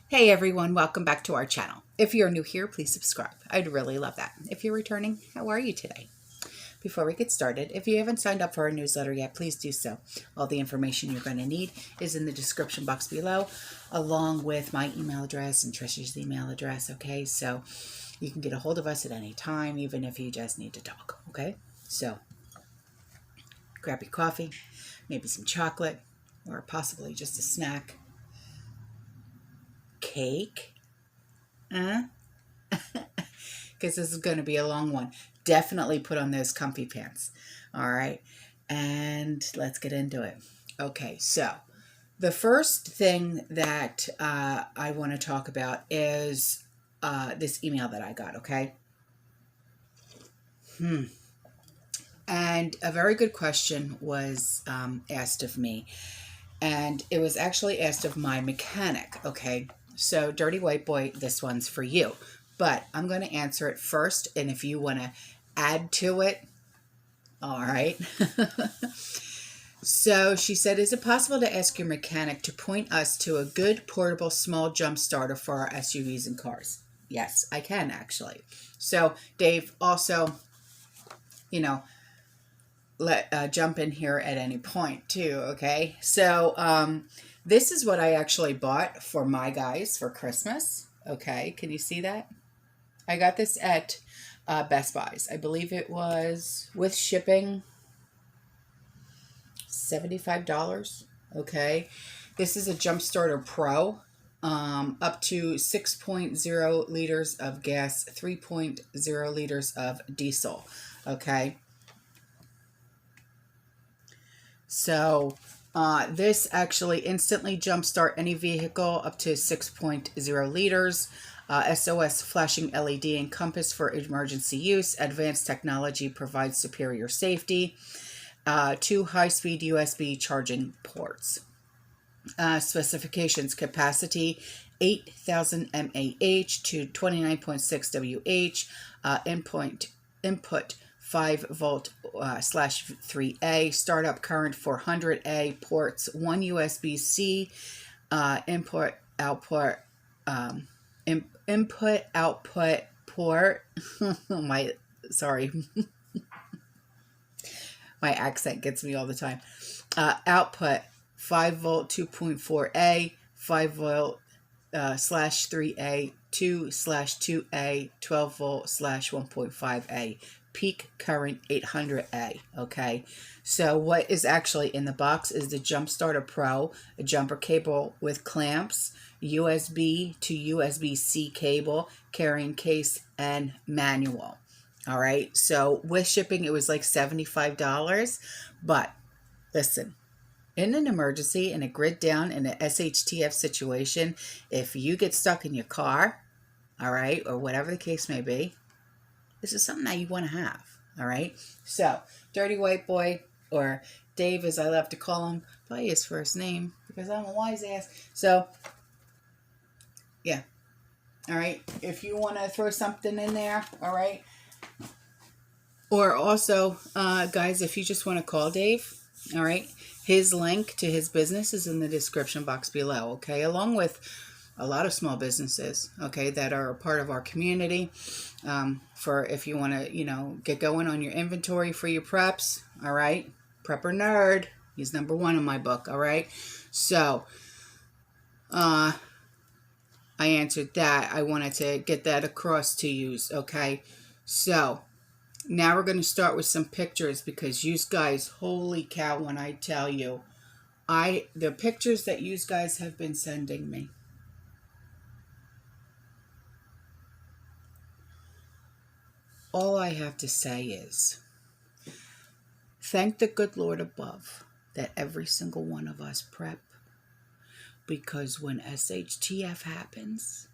Hey everyone, welcome back to our channel. If you're new here, please subscribe. I'd really love that. If you're returning, how are you today? Before we get started, if you haven't signed up for our newsletter yet, please do so. All the information you're going to need is in the description box below, along with my email address and Trish's email address, okay? So you can get a hold of us at any time, even if you just need to talk, okay? So grab your coffee, maybe some chocolate, or possibly just a snack. Cake, because this is going to be a long one. Definitely put on those comfy pants. All right, and let's get into it. Okay, so the first thing that I want to talk about is this email that I got. Okay. And a very good question was asked of me, and it was actually asked of my mechanic. Okay, so Dirty White Boy, this one's for you, but I'm going to answer it first, and if you want to add to it, all right. So she said, is it possible to ask your mechanic to point us to a good portable small jump starter for our SUVs and cars? Yes, I can actually. So Dave, also, you know, jump in here at any point too, okay? So this is what I actually bought for my guys for Christmas, okay? Can you see that? I got this at Best Buy's. I believe it was, with shipping, $75, okay? This is a Jump Starter Pro, up to 6.0 liters of gas, 3.0 liters of diesel, okay? So this actually instantly jumpstart any vehicle up to 6.0 liters. SOS flashing LED and compass for emergency use. Advanced technology provides superior safety. 2 high-speed USB charging ports. Specifications: capacity 8,000 mAh to 29.6 WH. Input 5 volt / 3A. Startup current 400A. Ports 1 USB-C. Input output port. Sorry. My accent gets me all the time. Output 5 volt 2.4A, 5 volt / 3A, 2 / 2A, 12 volt / 1.5A. Peak current 800A. Okay, so what is actually in the box is the Jump Starter Pro, a jumper cable with clamps, USB to USB-C cable, carrying case, and manual. All right, so with shipping, it was like $75. But listen, in an emergency, in a grid down, in an SHTF situation, if you get stuck in your car, all right, or whatever the case may be, this is something that you want to have. All right, so Dirty White Boy, or Dave as I love to call him by his first name because I'm a wise ass. So yeah, all right, if you want to throw something in there, all right. Or also, guys, if you just want to call Dave, all right, his link to his business is in the description box below, okay, along with a lot of small businesses, okay, that are a part of our community, for if you want to, get going on your inventory for your preps, all right, Prepper Nerd, he's #1 in my book, all right. So, I answered that. I wanted to get that across to you, okay. So now we're going to start with some pictures, because you guys, holy cow, when I tell you, the pictures that you guys have been sending me, all I have to say is, thank the good Lord above that every single one of us prep, because when SHTF happens,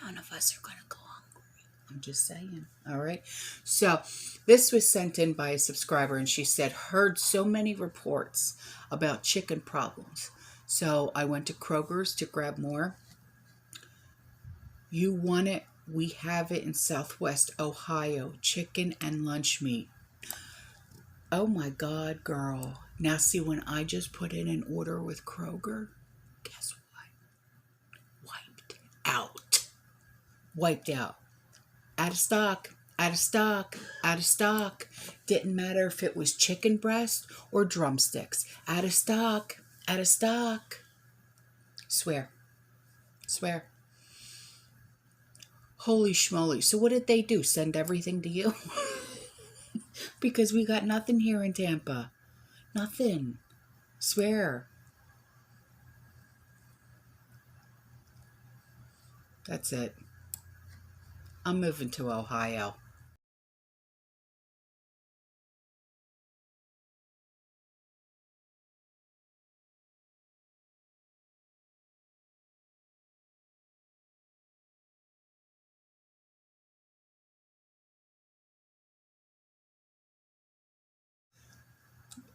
none of us are going to go hungry. I'm just saying. All right. So this was sent in by a subscriber, and she said, heard so many reports about chicken problems. So I went to Kroger's to grab more. You want it? We have it in Southwest Ohio. Chicken and lunch meat. Oh my God, girl. Now see, when I just put in an order with Kroger, guess what? wiped out. Out of stock, out of stock, out of stock. Didn't matter if it was chicken breast or drumsticks. Out of stock, out of stock. Swear, swear. Holy schmoly. So what did they do? Send everything to you? Because we got nothing here in Tampa. Nothing. Swear. That's it. I'm moving to Ohio.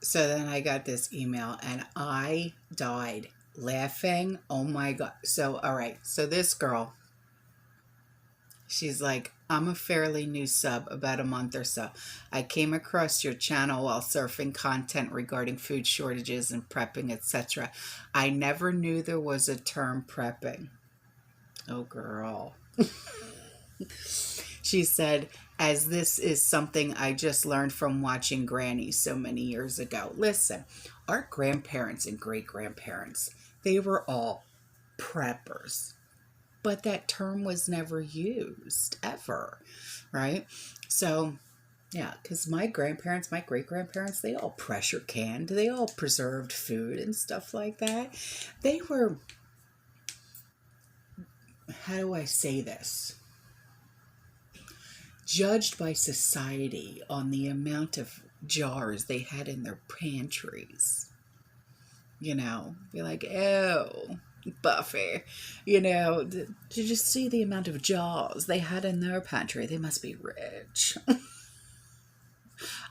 So then I got this email and I died laughing. Oh my God. So, all right. So this girl, she's like, I'm a fairly new sub, about a month or so. I came across your channel while surfing content regarding food shortages and prepping, etc. I never knew there was a term prepping. Oh, girl. She said, as this is something I just learned from watching Granny so many years ago. Listen, our grandparents and great-grandparents, they were all preppers. But that term was never used, ever, right? So, yeah, because my grandparents, my great-grandparents, they all pressure canned. They all preserved food and stuff like that. They were, how do I say this? Judged by society on the amount of jars they had in their pantries. You know, be like, oh, Buffy, you know, to just see the amount of jars they had in their pantry. They must be rich.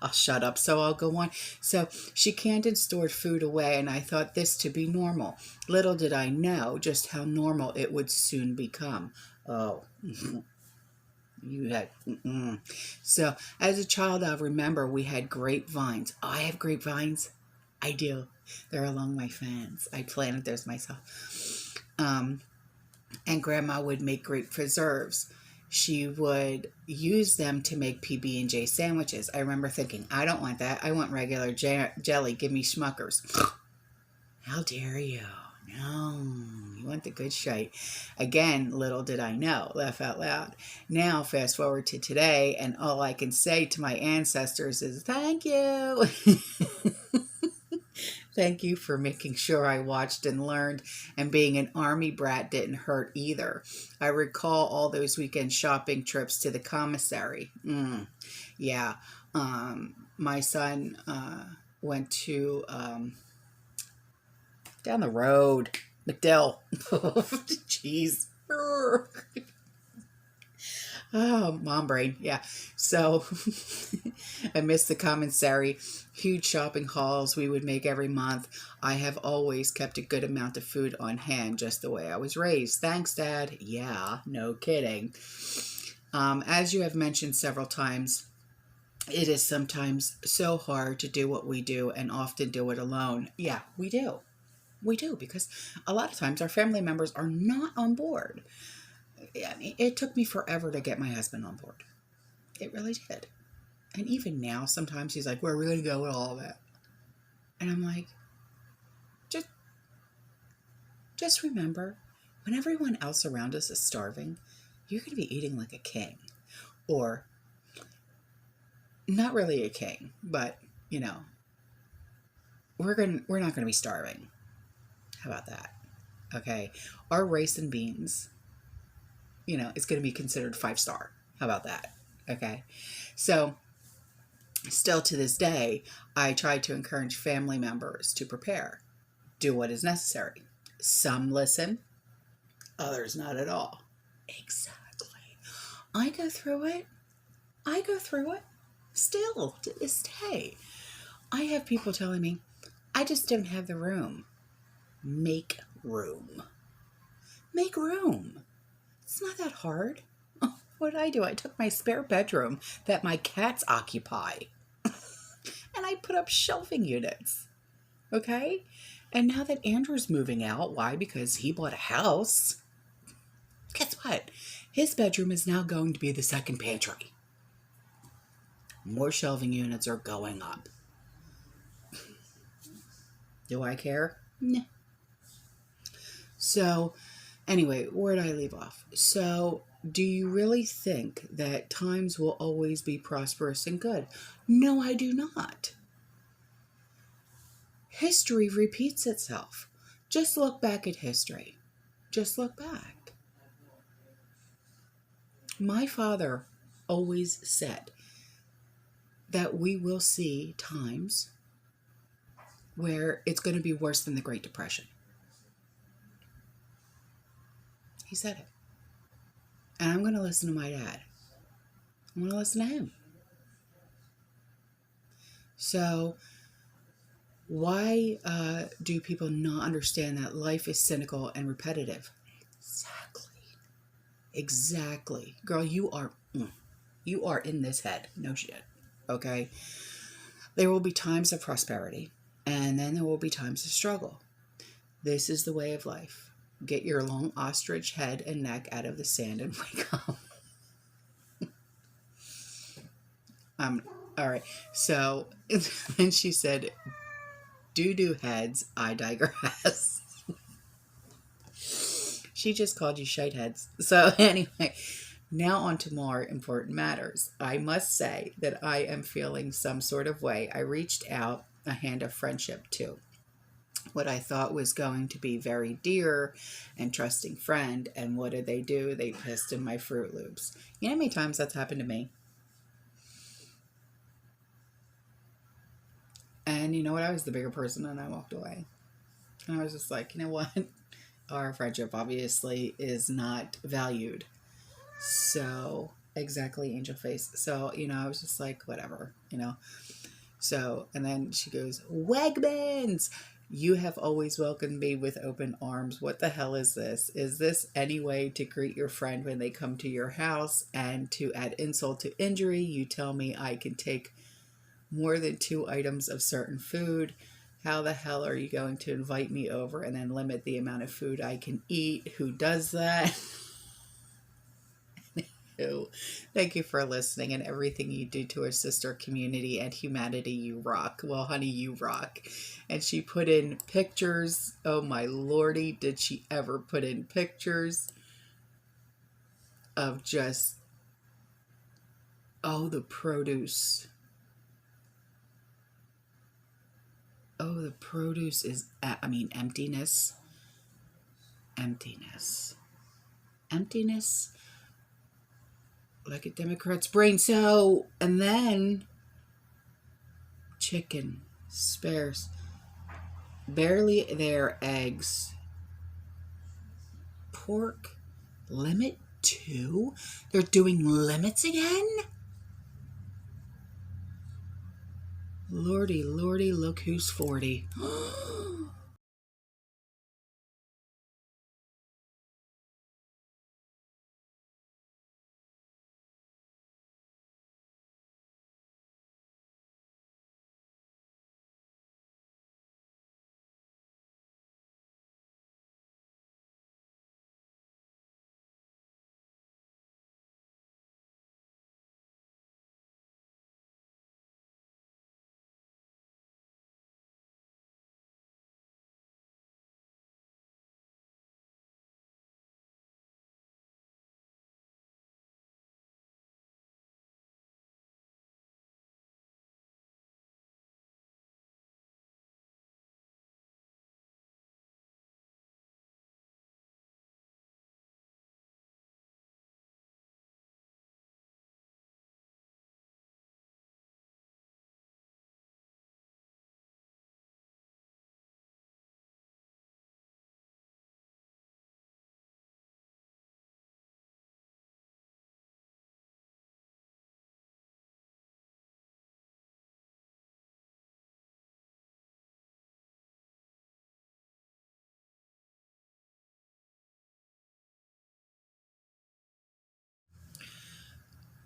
I'll shut up, so I'll go on. So she canned and stored food away, and I thought this to be normal. Little did I know just how normal it would soon become. Oh, you had, So as a child, I remember we had grapevines. Oh, I have grapevines. I do. They're along my fence. I planted those myself. And Grandma would make grape preserves. She would use them to make PB&J sandwiches. I remember thinking, I don't want that. I want regular jelly. Give me Schmuckers. How dare you? No, you want the good shite. Again, little did I know. Laugh out loud. Now, fast forward to today, and all I can say to my ancestors is thank you. Thank you for making sure I watched and learned, and being an army brat didn't hurt either. I recall all those weekend shopping trips to the commissary. Yeah. My son went to down the road, McDill. Jeez. Oh, mom brain. Yeah. So I missed the commissary. Huge shopping hauls we would make every month. I have always kept a good amount of food on hand, just the way I was raised. Thanks, Dad. Yeah, no kidding. As you have mentioned several times, it is sometimes so hard to do what we do and often do it alone. Yeah, we do. We do, because a lot of times our family members are not on board. I mean, it took me forever to get my husband on board. It really did. And even now, sometimes he's like, where are we going to go with all of that? And I'm like, just remember, when everyone else around us is starving, you're going to be eating like a king. Or, not really a king, but, you know, we're not going to be starving. How about that? Okay. Our rice and beans, you know, it's going to be considered 5-star. How about that? Okay. So, still to this day, I try to encourage family members to prepare, do what is necessary. Some listen, others not at all. Exactly. I go through it. Still to this day. I have people telling me, I just don't have the room. Make room. Make room. It's not that hard. What did I do? I took my spare bedroom that my cats occupy and I put up shelving units. Okay? And now that Andrew's moving out, why? Because he bought a house. Guess what? His bedroom is now going to be the second pantry. More shelving units are going up. Do I care? Nah. So, anyway, where did I leave off? So, do you really think that times will always be prosperous and good? No, I do not. History repeats itself. Just look back at history. Just look back. My father always said that we will see times where it's going to be worse than the Great Depression. He said it. And I'm going to listen to my dad. I'm going to listen to him. So, why do people not understand that life is cynical and repetitive? Exactly. Girl, you are in this head. No shit. Okay? There will be times of prosperity, and then there will be times of struggle. This is the way of life. Get your long ostrich head and neck out of the sand and wake up. All right. So, then she said, doo-doo heads, I digress. She just called you shite heads. So anyway, now on to more important matters. I must say that I am feeling some sort of way. I reached out a hand of friendship to what I thought was going to be very dear and trusting friend. And what did they do? They pissed in my Fruit Loops. You know how many times that's happened to me? And you know what? I was the bigger person and I walked away. And I was just like, you know what? Our friendship obviously is not valued. So, exactly, angel face. So, I was just like, whatever, So, and then she goes, Wegmans! You have always welcomed me with open arms. What the hell is this? Is this any way to greet your friend when they come to your house? And to add insult to injury, you tell me I can take more than 2 items of certain food. How the hell are you going to invite me over and then limit the amount of food I can eat? Who does that? Thank you for listening and everything you do to our sister community and humanity. You rock. Well, honey, you rock. And she put in pictures. Oh, my lordy. Did she ever put in pictures of just, the produce. Oh, the produce is, emptiness. Emptiness. Like a Democrat's brain. So, and then chicken, spares, barely there, eggs, pork, limit 2. They're doing limits again? Lordy, look who's 40.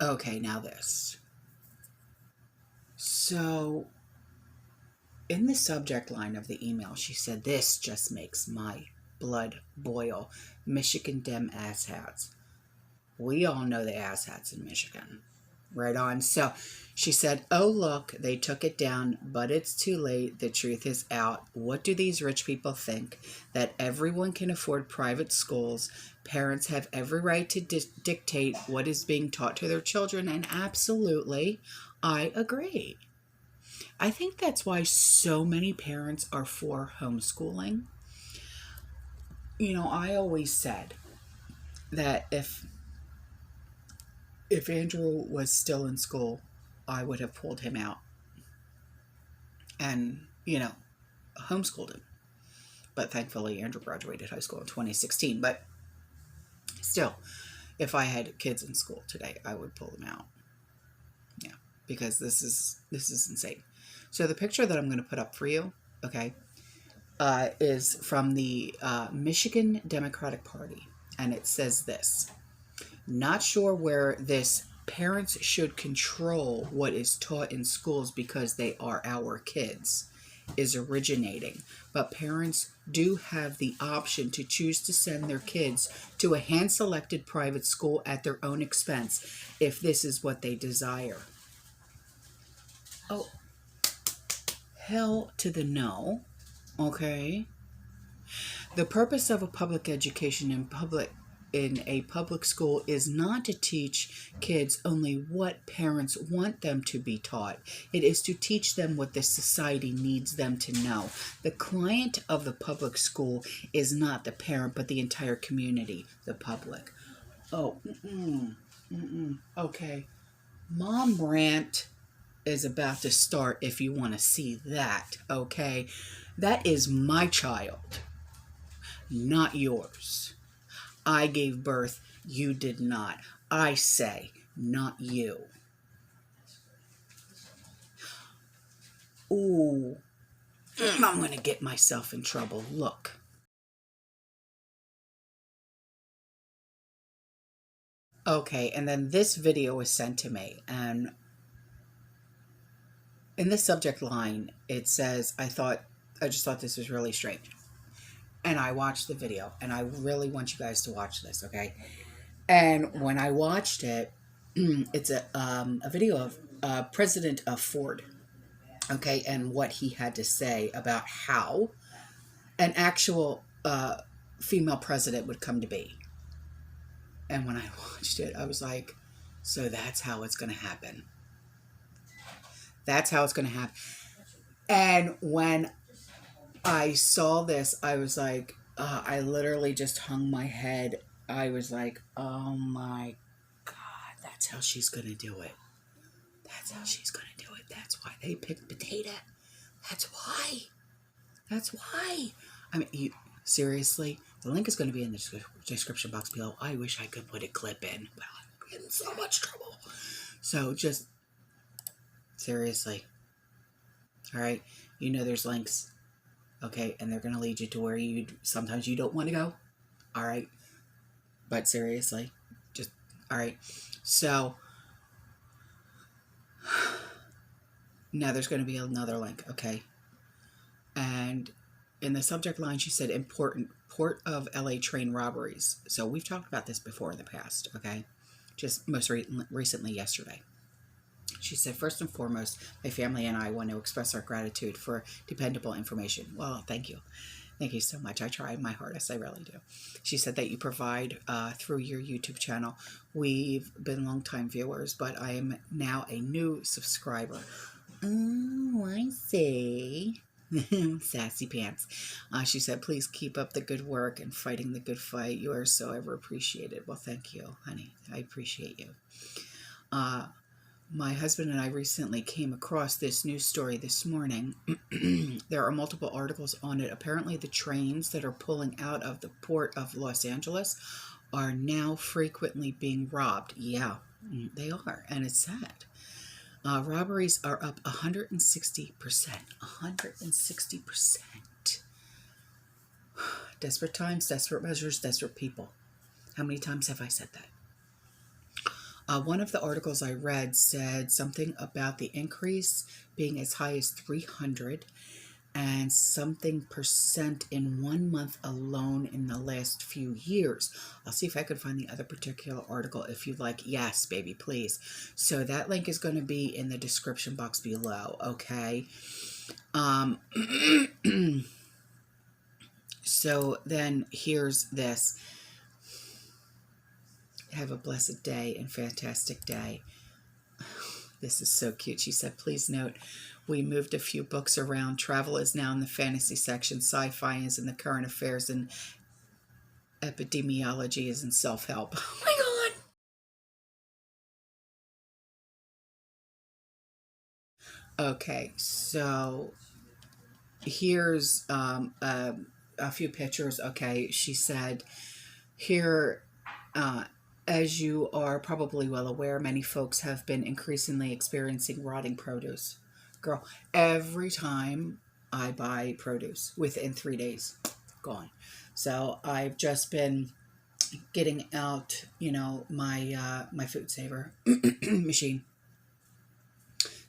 Okay, now this. So, in the subject line of the email, she said, this just makes my blood boil. Michigan Dem asshats. We all know the asshats in Michigan. Right on. So she said, oh, look, they took it down, but it's too late. The truth is out. What do these rich people think? That everyone can afford private schools. Parents have every right to dictate what is being taught to their children. And absolutely, I agree. I think that's why so many parents are for homeschooling. You know, I always said that if Andrew was still in school, I would have pulled him out and, homeschooled him. But thankfully, Andrew graduated high school in 2016. But still, if I had kids in school today, I would pull them out. Yeah, because this is insane. So the picture that I'm going to put up for you, okay, is from the Michigan Democratic Party. And it says this: not sure where this parents should control what is taught in schools because they are our kids is originating, but parents do have the option to choose to send their kids to a hand-selected private school at their own expense if this is what they desire. Oh, hell to the no. Okay. The purpose of a public education in a public school is not to teach kids only what parents want them to be taught. It is to teach them what the society needs them to know. The client of the public school is not the parent, but the entire community, the public. Oh, okay. Mom rant is about to start if you want to see that, okay? That is my child, not yours. I gave birth, you did not. I say, not you. Ooh, I'm going to get myself in trouble. Look. Okay, and then this video was sent to me, and in the subject line, it says, I just thought this was really strange. And I watched the video, and I really want you guys to watch this, okay? And when I watched it, it's a video of President of Ford, okay, and what he had to say about how an actual female president would come to be. And when I watched it, I was like, so that's how it's going to happen. That's how it's going to happen. And when I saw this, I was like, I literally just hung my head. I was like, oh my God, that's how she's going to do it. That's how she's going to do it. That's why they picked potato. That's why. That's why. I mean, seriously, the link is going to be in the description box below. I wish I could put a clip in, but I'm in so much trouble. So just, seriously. All right. You know there's links. Okay, and they're going to lead you to where sometimes you don't want to go. All right. But seriously, just, all right. So, now there's going to be another link, okay? And in the subject line, she said, important Port of LA train robberies. So we've talked about this before in the past, okay? Just most recently yesterday. She said, first and foremost, my family and I want to express our gratitude for dependable information. Well, thank you. Thank you so much. I try my hardest. I really do. She said that you provide through your YouTube channel. We've been longtime viewers, but I am now a new subscriber. Oh, I see. Sassy pants. She said, please keep up the good work and fighting the good fight. You are so ever appreciated. Well, thank you, honey. I appreciate you. My husband and I recently came across this news story this morning. There are multiple articles on it. Apparently, the trains that are pulling out of the port of Los Angeles are now frequently being robbed. Yeah, they are, and it's sad. Robberies are up 160%. 160%. Desperate times, desperate measures, desperate people. How many times have I said that? One of the articles I read said something about the increase being as high as 300, and something percent in 1 month alone in the last few years. I'll see if I can find the other particular article if you'd like. Yes, baby, please. So that link is going to be in the description box below, okay? So then here's this. Have a blessed day and fantastic day. This is so cute. She said, please note, we moved a few books around. Travel is now in the fantasy section. Sci-fi is in the current affairs, and epidemiology is in self-help. Oh my God. Okay, so here's a few pictures. Okay, she said here, as you are probably well aware, many folks have been increasingly experiencing rotting produce. Girl, every time I buy produce, within 3 days, gone. So I've just been getting out, you know, my food saver machine,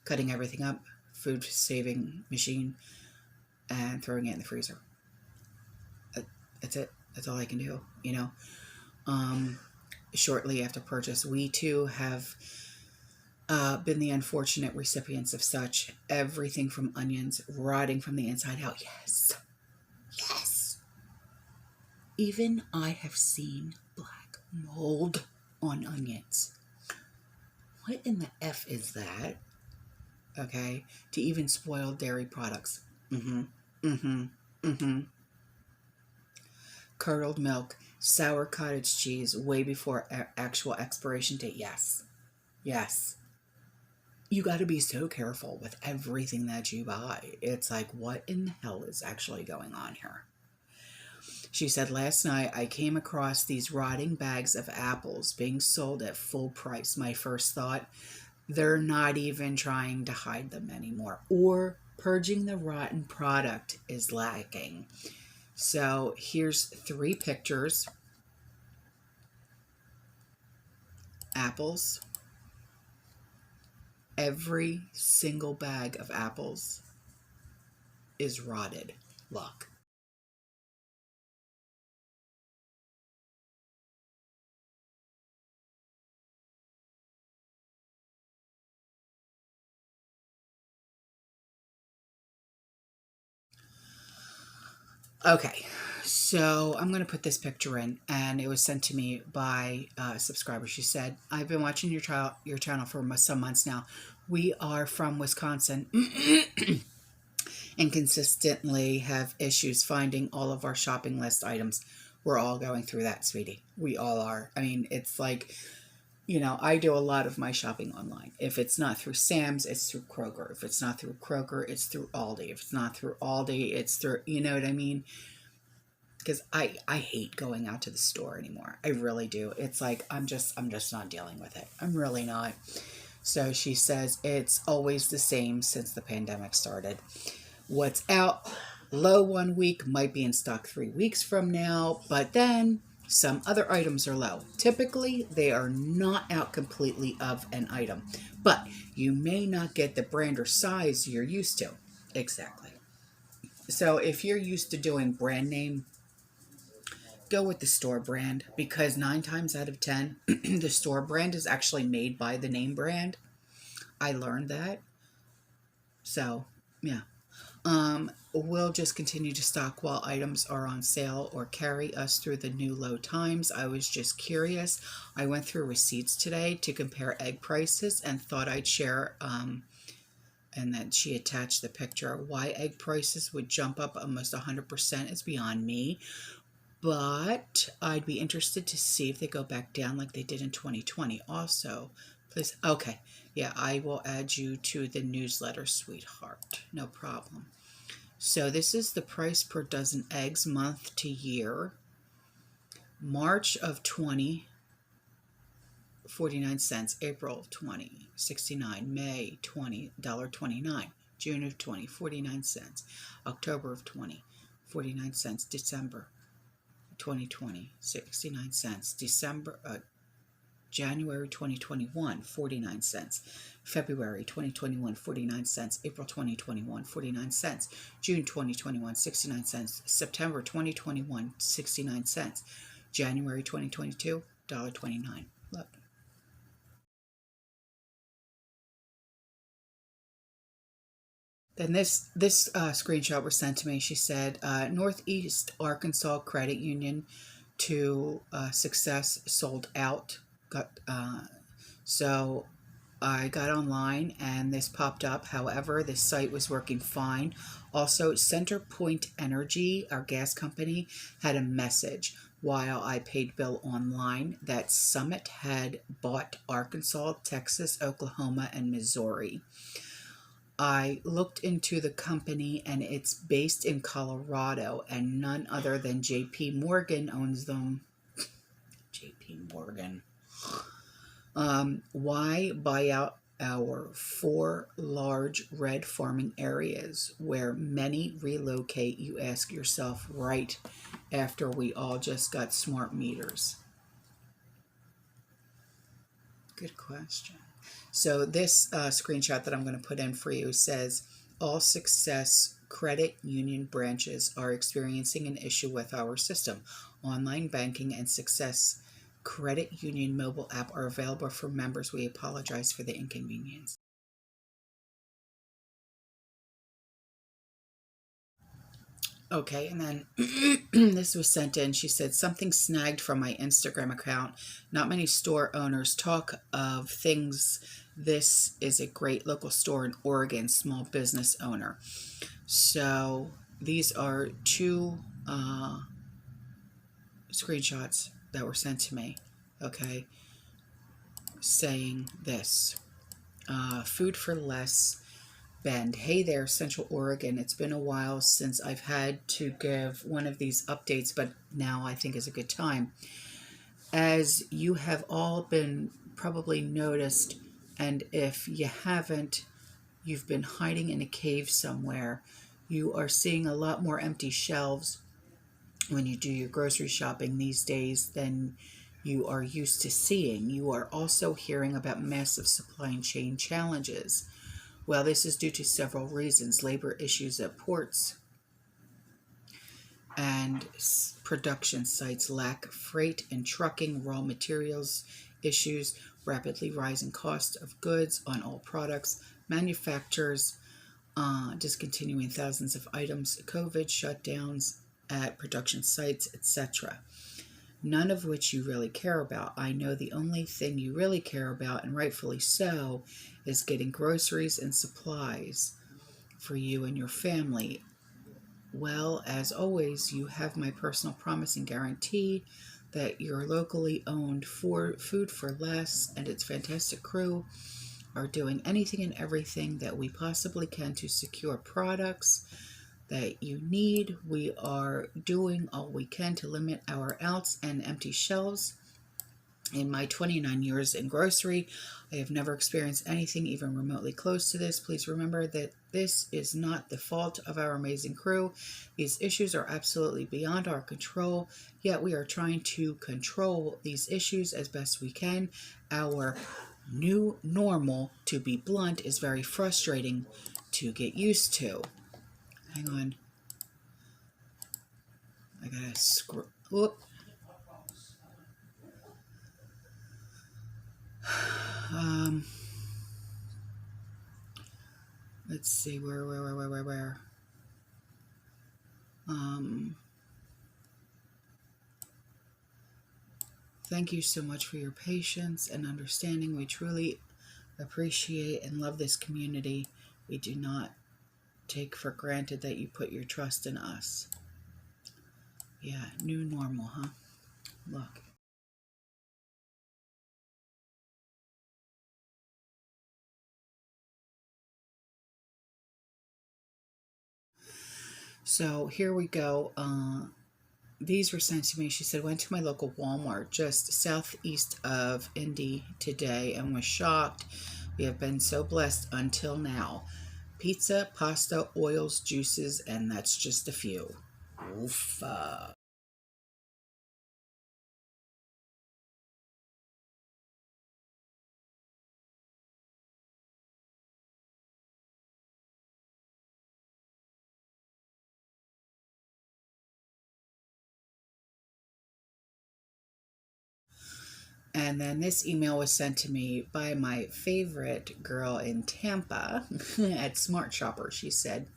cutting everything up, food saving machine, and throwing it in the freezer. That's it. That's all I can do, you know. Shortly after purchase, we too have been the unfortunate recipients of such. Everything from onions rotting from the inside out. Yes. Yes. Even I have seen black mold on onions. What in the F is that? Okay. To even spoil dairy products. Curdled milk, sour cottage cheese, way before actual expiration date. Yes. Yes. You got to be so careful with everything that you buy. It's like, what in the hell is actually going on here? She said, last night I came across these rotting bags of apples being sold at full price. My first thought, they're not even trying to hide them anymore, or purging the rotten product is lacking. So here's 3 pictures. Apples. Every single bag of apples is rotted. Look. Okay, so I'm going to put this picture in, and it was sent to me by a subscriber. She said, I've been watching your channel for some months now. We are from Wisconsin and consistently have issues finding all of our shopping list items. We're all going through that, sweetie. We all are. I mean, it's like, you know, I do a lot of my shopping online. If it's not through Sam's, it's through Kroger. If it's not through Kroger, it's through Aldi. If it's not through Aldi, it's through, you know what I mean? Because I hate going out to the store anymore. I really do. It's like, I'm just not dealing with it. I'm really not. So she says, it's always the same since the pandemic started. What's out low 1 week might be in stock 3 weeks from now, but then some other items are low. Typically, they are not out completely of an item, but you may not get the brand or size you're used to. Exactly. So if you're used to doing brand name, go with the store brand, because 9 times out of 10, the store brand is actually made by the name brand. I learned that. So, yeah. We'll just continue to stock while items are on sale or carry us through the new low times. I was just curious. I went through receipts today to compare egg prices and thought I'd share, and then she attached the picture. Why egg prices would jump up almost 100% is beyond me. But I'd be interested to see if they go back down like they did in 2020. Also, please. Okay. Yeah, I will add you to the newsletter, sweetheart. No problem. So this is the price per dozen eggs month to year. March of 20, 49 cents. April 20, 69. May 20, $1.29. June of 20, 49 cents. October of 20, 49 cents. December 2020, 69 cents. December, January 2021, 49 cents. February 2021, 49 cents. April 2021, 49 cents. June 2021, 69 cents. September 2021, 69 cents. January 2022, $1.29. Look. Then this screenshot was sent to me. She said, Northeast Arkansas Credit Union to Success sold out. So I got online and this popped up. However, this site was working fine. Also, CenterPoint Energy, our gas company, had a message while I paid bill online that Summit had bought Arkansas, Texas, Oklahoma, and Missouri. I looked into the company and it's based in Colorado and none other than JP Morgan owns them. JP Morgan. Why buy out our 4 large red farming areas where many relocate, you ask yourself, right after we all just got smart meters? Good question. So this screenshot that I'm going to put in for you says, all Success credit union branches are experiencing an issue with our system. Online banking and Success Credit Union mobile app are available for members. We apologize for the inconvenience. Okay, and then this was sent in. She said, something snagged from my Instagram account. Not many store owners talk of things. This is a great local store in Oregon, small business owner. So these are 2 screenshots that were sent to me, okay, saying this. Food for Less. Bend. Hey there, Central Oregon. It's been a while since I've had to give one of these updates, but now I think is a good time. As you have all been probably noticed, and if you haven't, you've been hiding in a cave somewhere. You are seeing a lot more empty shelves when you do your grocery shopping these days than you are used to seeing. You are also hearing about massive supply chain challenges. Well, this is due to several reasons: labor issues at ports and production sites, lack of freight and trucking, raw materials issues, rapidly rising cost of goods on all products, manufacturers discontinuing thousands of items, COVID shutdowns at production sites, etc. None of which you really care about. I know the only thing you really care about, and rightfully so, is getting groceries and supplies for you and your family. Well, as always, you have my personal promise and guarantee that your locally owned Food for Less and its fantastic crew are doing anything and everything that we possibly can to secure products that you need. We are doing all we can to limit our outs and empty shelves. In my 29 years in grocery, I have never experienced anything even remotely close to this. Please remember that this is not the fault of our amazing crew. These issues are absolutely beyond our control, yet we are trying to control these issues as best we can. Our new normal, to be blunt, is very frustrating to get used to. Hang on. I gotta scroll. Whoop. Let's see, where? Thank you so much for your patience and understanding. We truly appreciate and love this community. We do not take for granted that you put your trust in us. Yeah, new normal, huh? Look. So here we go. These were sent to me. She said, went to my local Walmart just southeast of Indy today and was shocked. We have been so blessed until now. Pizza, pasta, oils, juices, and that's just a few. Oof. And then this email was sent to me by my favorite girl in Tampa at Smart Shopper. She said,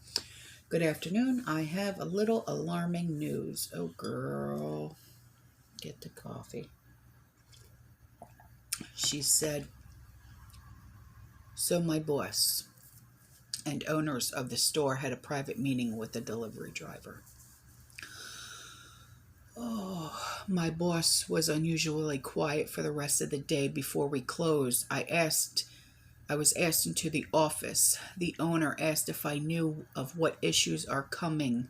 "Good afternoon. I have a little alarming news." Oh, girl. Get the coffee. She said, "So my boss and owners of the store had a private meeting with the delivery driver. Oh, my boss was unusually quiet for the rest of the day before we closed. I was asked into the office. The owner asked if I knew of what issues are coming.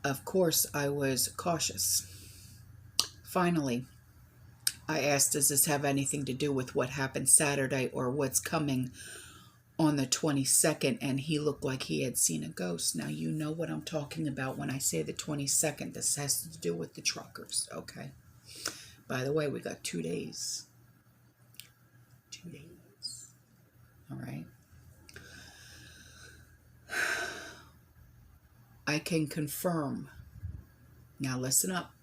Of course, I was cautious. Finally, I asked, does this have anything to do with what happened Saturday or what's coming on the 22nd? And he looked like he had seen a ghost. Now, you know what I'm talking about when I say the 22nd. This has to do with the truckers, okay? By the way, we got 2 days. 2 days. All right. I can confirm. Now, listen up,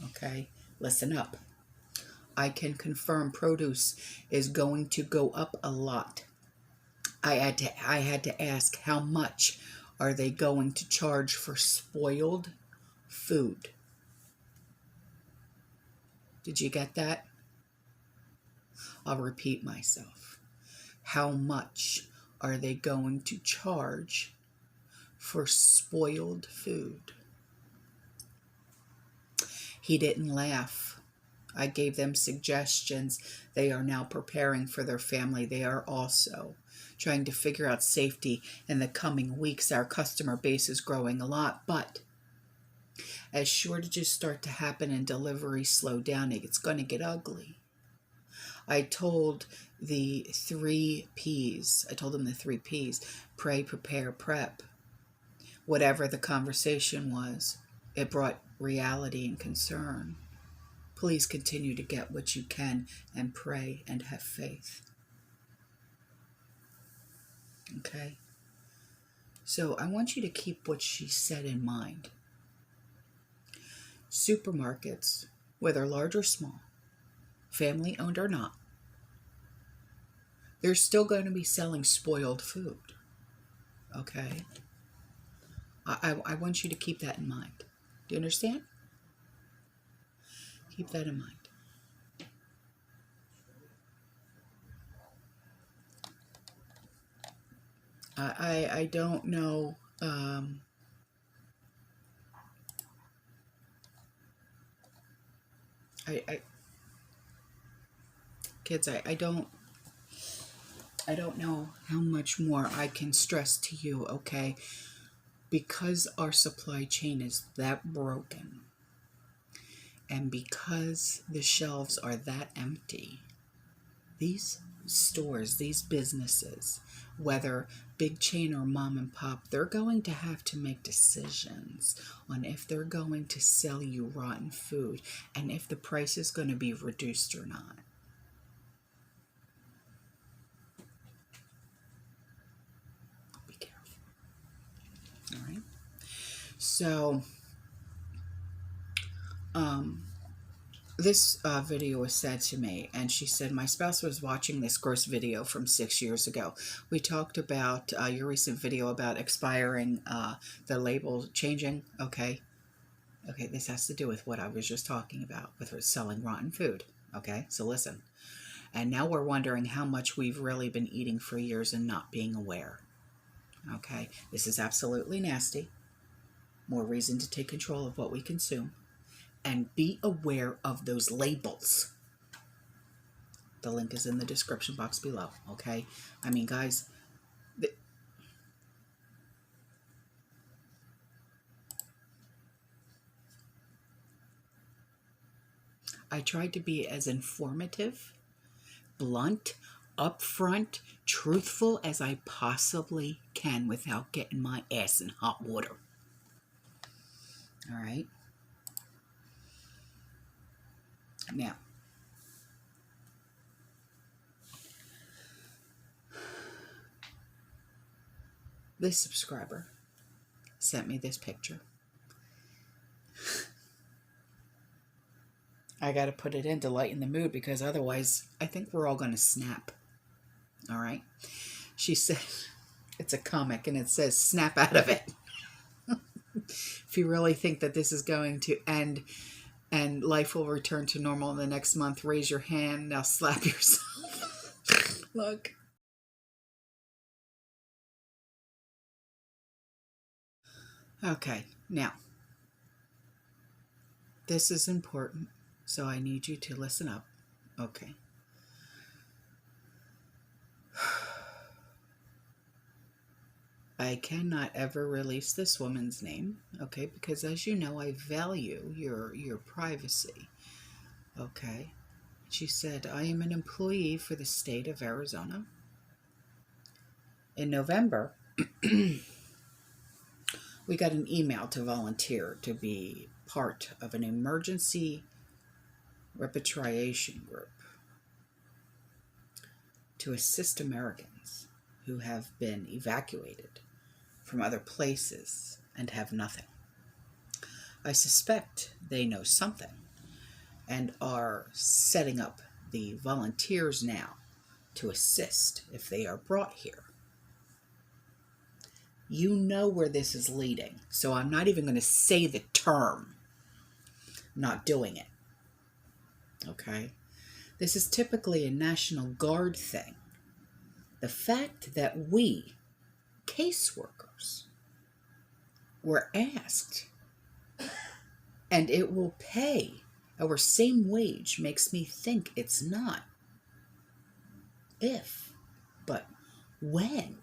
okay? Listen up. I can confirm produce is going to go up a lot. I had to ask, how much are they going to charge for spoiled food? Did you get that? I'll repeat myself. How much are they going to charge for spoiled food? He didn't laugh. I gave them suggestions. They are now preparing for their family. They are also trying to figure out safety in the coming weeks. Our customer base is growing a lot, but as shortages start to happen and deliveries slow down, it's going to get ugly. I told the 3 Ps. I told them the 3 Ps. Pray, prepare, prep. Whatever the conversation was, it brought reality and concern. Please continue to get what you can and pray and have faith. Okay? So I want you to keep what she said in mind. Supermarkets, whether large or small, family owned or not, they're still going to be selling spoiled food. Okay? I want you to keep that in mind. Do you understand? Keep that in mind. I don't know. Kids, I don't know how much more I can stress to you, okay? Because our supply chain is that broken, and because the shelves are that empty, these stores, these businesses, whether big chain or mom and pop, they're going to have to make decisions on if they're going to sell you rotten food and if the price is going to be reduced or not. Be careful. All right. So, this video was sent to me, and she said, my spouse was watching this gross video from 6 years ago. We talked about your recent video about expiring, the label changing. Okay, this has to do with what I was just talking about with selling rotten food. Okay, so listen. And now we're wondering how much we've really been eating for years and not being aware. Okay, this is absolutely nasty. More reason to take control of what we consume. And be aware of those labels. The link is in the description box below, okay? I mean, guys, I tried to be as informative, blunt, upfront, truthful as I possibly can without getting my ass in hot water. All right? Now, this subscriber sent me this picture. I got to put it in to lighten the mood, because otherwise I think we're all going to snap. All right. She said, it's a comic and it says, snap out of it. If you really think that this is going to end and life will return to normal in the next month, raise your hand. Now slap yourself. Look. Okay. Now, this is important, so I need you to listen up. Okay. I cannot ever release this woman's name, okay, because as you know, I value your privacy, okay. She said, I am an employee for the state of Arizona. In November, we got an email to volunteer to be part of an emergency repatriation group to assist Americans who have been evacuated from other places and have nothing. I suspect they know something and are setting up the volunteers now to assist if they are brought here. You know where this is leading, so I'm not even going to say the term. I'm not doing it. Okay? This is typically a National Guard thing. The fact that we, caseworkers, were asked, and it will pay our same wage, makes me think it's not if, but when.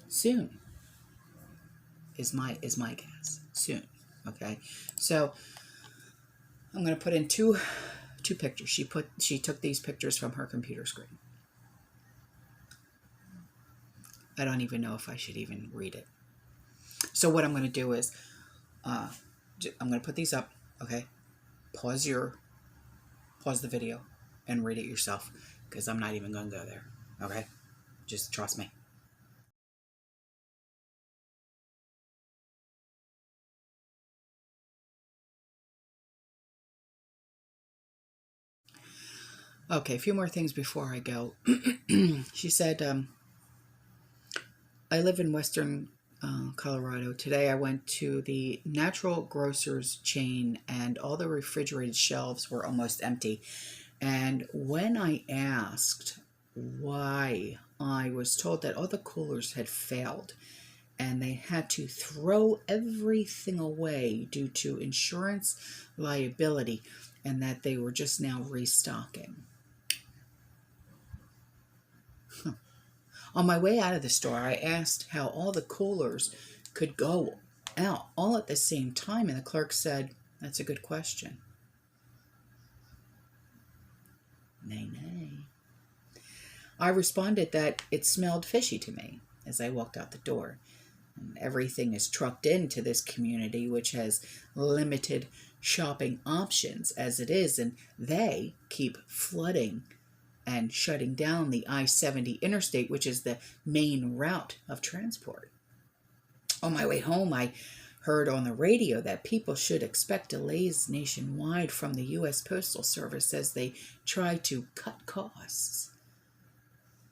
Soon is my guess. Soon. Okay. So I'm going to put in two pictures. She took these pictures from her computer screen. I don't even know if I should even read it. So what I'm going to do is I'm going to put these up. Okay. Pause the video and read it yourself, because I'm not even going to go there. Okay. Just trust me. Okay, a few more things before I go. She said, I live in Western Colorado. Today I went to the natural grocers chain and all the refrigerated shelves were almost empty. And when I asked why, I was told that all the coolers had failed and they had to throw everything away due to insurance liability, and that they were just now restocking. On my way out of the store, I asked how all the coolers could go out all at the same time, and the clerk said, that's a good question. Nay, nay. I responded that it smelled fishy to me as I walked out the door. And everything is trucked into this community, which has limited shopping options as it is, and they keep flooding and shutting down the I-70 interstate, which is the main route of transport. On my way home, I heard on the radio that people should expect delays nationwide from the U.S. Postal Service as they try to cut costs.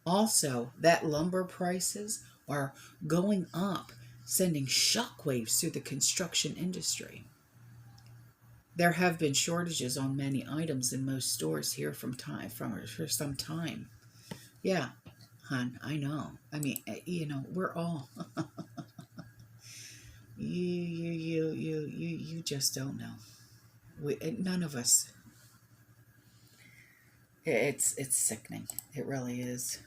Also, that lumber prices are going up, sending shockwaves through the construction industry. There have been shortages on many items in most stores here for some time. Yeah, hon, I know. I mean, we're all you just don't know. None of us. It's sickening. It really is.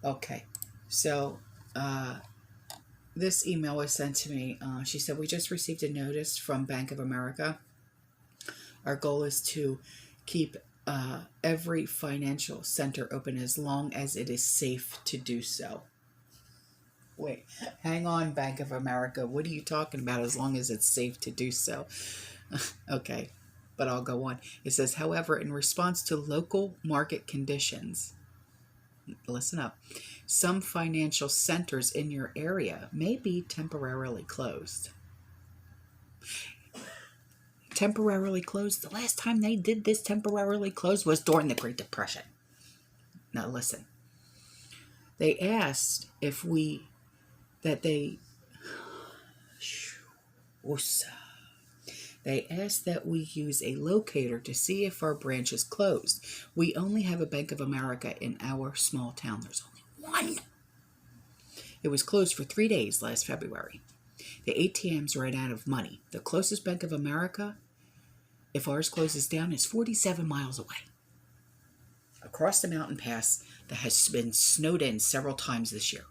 Okay, so this email was sent to me. She said, we just received a notice from Bank of America. Our goal is to keep every financial center open as long as it is safe to do so. Wait, hang on, Bank of America. What are you talking about, as long as it's safe to do so? Okay, but I'll go on. It says, however, in response to local market conditions, listen up, some financial centers in your area may be temporarily closed. Temporarily closed. The last time they did this temporarily closed was during the Great Depression. Now listen. They asked if we, that they, they asked that we use a locator to see if our branch is closed. We only have a Bank of America in our small town. There's only one. It was closed for 3 days last February. The ATMs ran out of money. The closest Bank of America, if ours closes down, is 47 miles away. Across the mountain pass that has been snowed in several times this year.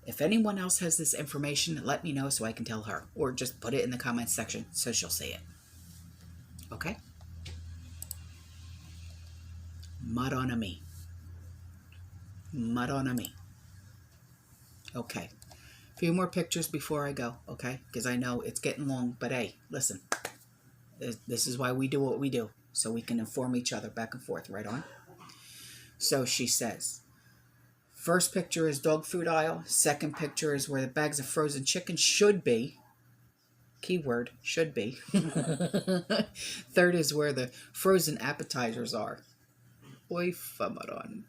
If anyone else has this information, let me know so I can tell her. Or just put it in the comments section so she'll see it. Okay? Mud on a me. Mud on a me. Okay. A few more pictures before I go, okay? Because I know it's getting long, but hey, listen. This is why we do what we do. So we can inform each other back and forth, right on? So she says, first picture is dog food aisle. Second picture is where the bags of frozen chicken should be. Keyword, should be. Third is where the frozen appetizers are. Oy, famaron.